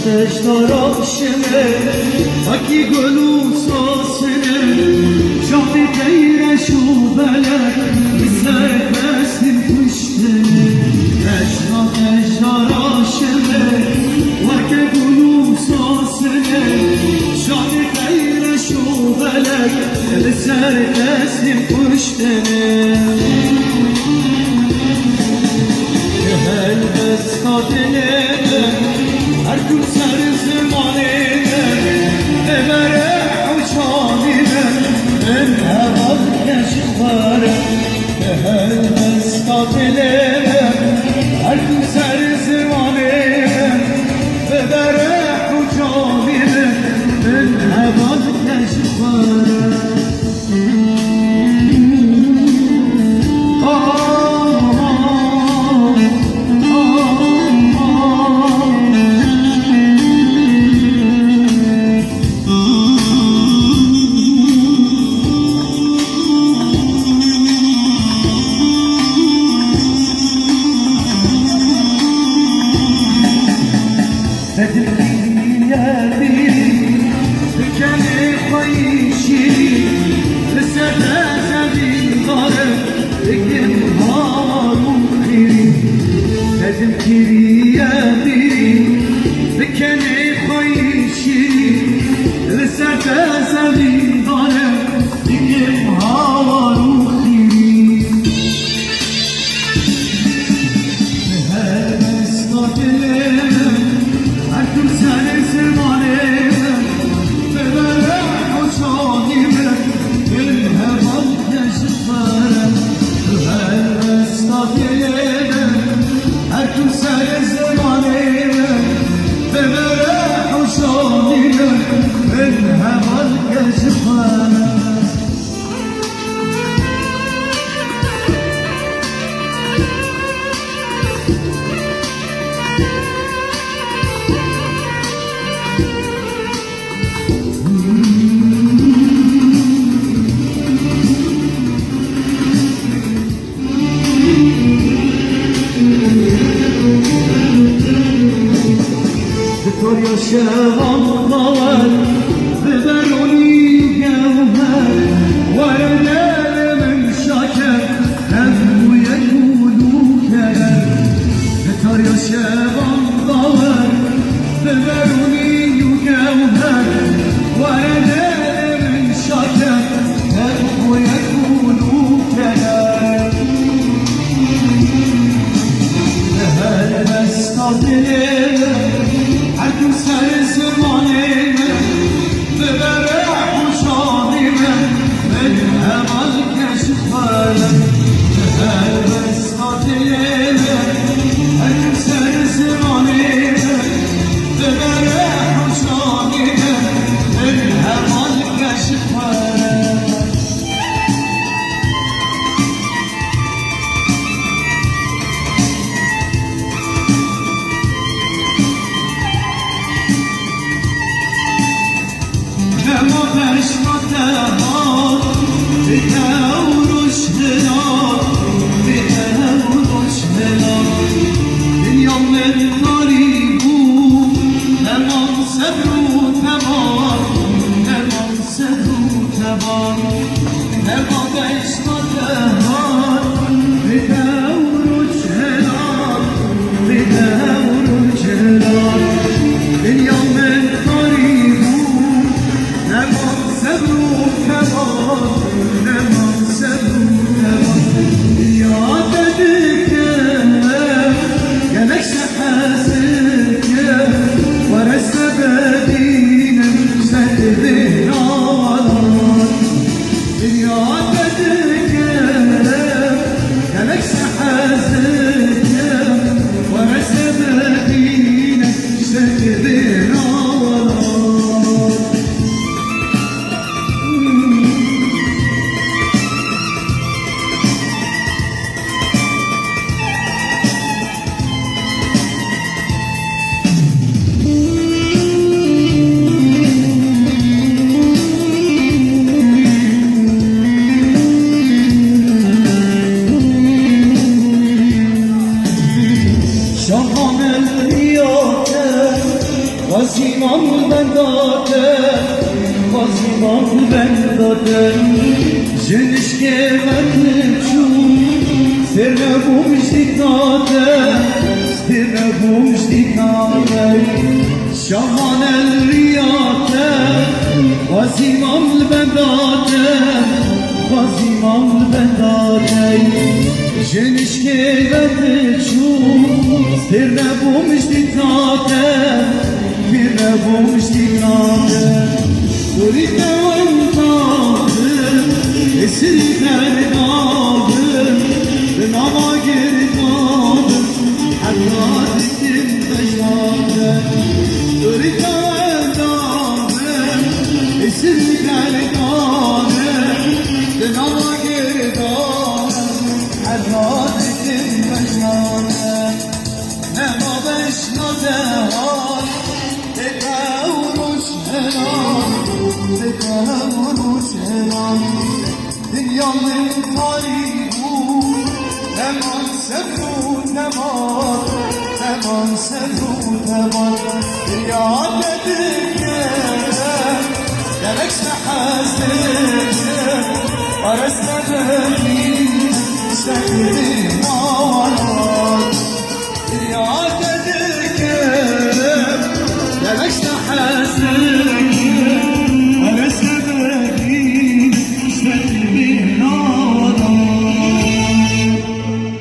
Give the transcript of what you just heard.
داشتاراشمه اکی گلو ساسنه شاقی غیرشو بلد سر بستیم پشتنه داشتاراشمه اکی گلو ساسنه شاقی غیرشو بلد سر بستیم پشتنه هل بس قاتله هر کل سر زمانه ببره حوشانی من هواد کشخاره هل بس قاتله هر کل سر زمانه ببره حوشانی من هواد کشخاره من هوى الكشفان يا شباب ضوال ببروني جوهر ورد من شكر هم ويقولوا كلام يا شباب ضوال ببروني جوهر ورد من شكر هم ويقولوا كلام هل بستطيع عدو سرس مالينا ببرح وشاهينا من هوى الكشفان هل بستطيعنا عدو سرس مالينا ببرح وشاهينا من هوى الكشفان وزیمان بنداده جنش که وقتشون سر نبوش دیکاده شاهان الریاده وزیمان بنداده جنش که وقتشون سر نبوش دیکاده دوری دوانتاdım esirler kaldım ben ama geri kaldım hatta diktim taşlardım douri dovantadım esirler kaldım ben ama geri kaldım hatta diktim taşlardım ne babeşnadı hal dünyanın tarihi hemen sevru teman dünya dedikçe demekse hazırlığı arasında dönmeyi sevdim ağlar dünya dedikçe demekse hazırlığı